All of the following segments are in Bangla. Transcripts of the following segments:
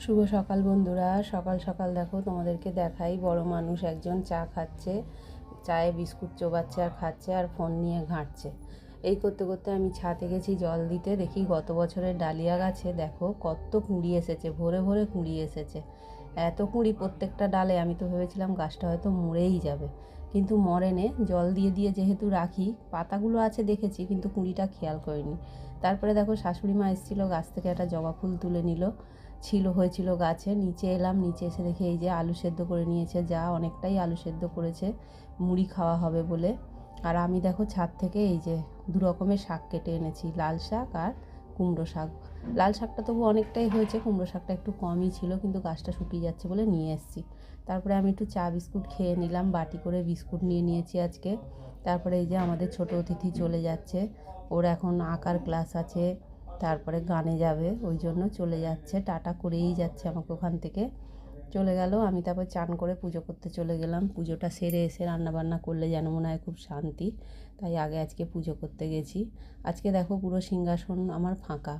শুভ সকাল বন্ধুরা। সকাল সকাল দেখো তোমাদেরকে দেখাই, বড় মানুষ একজন চা খাচ্ছে, চায়ে বিস্কুট চোবাচ্ছে আর খাচ্ছে আর ফোন নিয়ে ঘাঁটছে। এই করতে করতে আমি ছাদে গেছি জল দিতে, দেখি গত বছরের ডালিয়া গাছে দেখো কত কুঁড়ি এসেছে, ভরে ভরে কুঁড়ি এসেছে। এত কুঁড়ি প্রত্যেকটা ডালে, আমি তো ভেবেছিলাম গাছটা হয়তো মরেই যাবে, কিন্তু মরেনে। জল দিয়ে দিয়ে যেহেতু রাখি, পাতাগুলো আছে দেখেছি কিন্তু কুঁড়িটা খেয়াল করিনি। তারপরে দেখো শাশুড়ি মা এসেছিলো, গাছ থেকে একটা জবা ফুল তুলে নিল, হয়েছিল গাছে। নিচে এলাম, নিচে এসে দেখি এই যে আলু সেদ্ধ করে নিয়েছে, যা অনেকটাই আলু সেদ্ধ করেছে, মুড়ি খাওয়া হবে বলে। আর আমি দেখো ছাদ থেকে এই যে দু রকমের শাক কেটে এনেছি, লাল শাক আর কুমড়ো শাক। লাল শাকটা তবু অনেকটাই হয়েছে, কুমড়ো শাকটা একটু কমই ছিল, কিন্তু গাছটা শুকিয়ে যাচ্ছে বলে নিয়ে এসেছি। তারপরে আমি একটু চা বিস্কুট খেয়ে নিলাম, বাটি করে বিস্কুট নিয়ে নিয়েছি আজকে। তারপরে এই যে আমাদের ছোট অতিথি চলে যাচ্ছে, ওর এখন আঁকার ক্লাস আছে, তারপরে গানে যাবে, ওই জন্য চলে যাচ্ছে, টাটা করেই যাচ্ছে আমাকে ওখান থেকে। চলে গেল, আমি তারপর চান করে পুজো করতে চলে গেলাম। পুজোটা সেরে এসে রান্নাবান্না করলে যেন মনে হয় খুব শান্তি, তাই আগে আজকে পুজো করতে গেছি। আজকে দেখো পুরো সিংহাসন আমার ফাঁকা,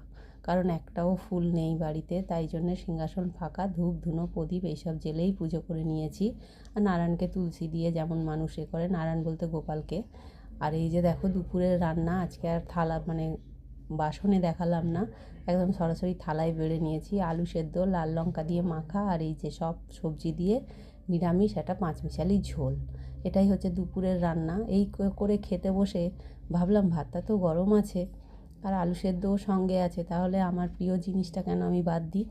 কারণ একটাও ফুল নেই বাড়িতে, তাই জন্যে সিংহাসন ফাঁকা। ধূপ ধুনো প্রদীপ এইসব জেলেই পুজো করে নিয়েছি। আর নারায়ণকে তুলসী দিয়ে যেমন মানুষ এ করে, নারায়ণ বলতে গোপালকে। আর এই যে দেখো দুপুরের রান্না, আজকে আর থালা মানে বাসনে দেখালাম না, একদম সরাসরি থালায় বেড়ে নিয়েছি। আলু সেদ্ধ, লাল লঙ্কা দিয়ে মাখা, আর এই যে সব সবজি দিয়ে নিরামিষ একটা পাঁচমিশালি ঝোল। এটাই হচ্ছে দুপুরের রান্না। এই করে খেতে বসে ভাবলাম ভাতটা তো গরম আছে আর আলু সেদ্ধও সঙ্গে আছে, তাহলে আমার প্রিয় জিনিসটা কেন আমি বাদ দিই,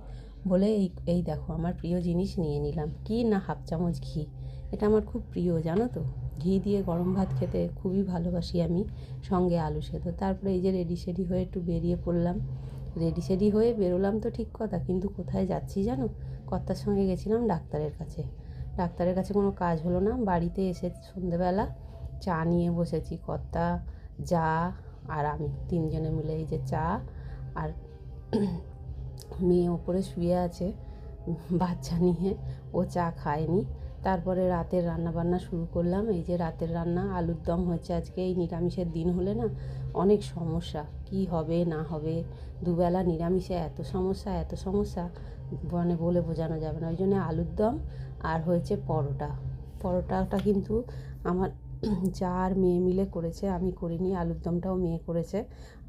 বলে এই এই দেখো আমার প্রিয় জিনিস নিয়ে নিলাম। কি না, হাফ চামচ ঘি। এটা আমার খুব প্রিয়, জানো তো। ঘি দিয়ে গরম ভাত খেতে খুবই ভালোবাসি আমি, সঙ্গে আলু সেদ্ধ। তারপরে এই যে রেডি সেডি হয়ে একটু বেরিয়ে পড়লাম। রেডি সেডি হয়ে বেরোলাম তো ঠিক কথা, কিন্তু কোথায় যাচ্ছি জানো? কর্তার সঙ্গে গেছিলাম ডাক্তারের কাছে। ডাক্তারের কাছে কোনো কাজ হলো না, বাড়িতে এসে সন্ধেবেলা চা নিয়ে বসেছি, কর্তা, যা আর আমি তিনজনে মিলে। এই যে চা, আর মেয়ে ওপরে শুয়ে আছে বাচ্চা নিয়ে, ও চা খায়নি। তারপরে রাতের রান্না বান্না শুরু করলাম। এই যে রাতের রান্না, আলুর দম হচ্ছে আজকে। এই নিরামিষের দিন হলে না অনেক সমস্যা, কি হবে না হবে, দুবেলা নিরামিষে এত সমস্যা এত সমস্যা, মানে বলে বোঝানো যাবে না। ওই জন্য আলুর দম আর হয়েছে পরোটা। পরোটাটা কিন্তু আমার যা আর মেয়ে মিলে করেছে, আমি করিনি। আলুর দমটাও মেয়ে করেছে,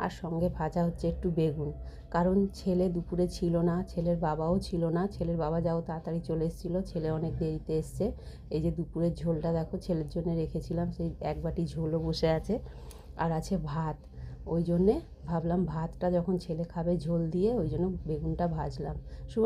আর সঙ্গে ভাজা হচ্ছে একটু বেগুন। কারণ ছেলে দুপুরে ছিল না, ছেলের বাবাও ছিল না, ছেলের বাবা যাও তাড়াতাড়ি চলে এসেছিলো, ছেলে অনেক দেরিতে এসছে। এই যে দুপুরের ঝোলটা দেখো ছেলের জন্য রেখেছিলাম, সেই এক বাটি ঝোলও বসে আছে, আর আছে ভাত। ওই জন্যে ভাবলাম ভাতটা যখন ছেলে খাবে ঝোল দিয়ে, ওই জন্য বেগুনটা ভাজলাম। শুভ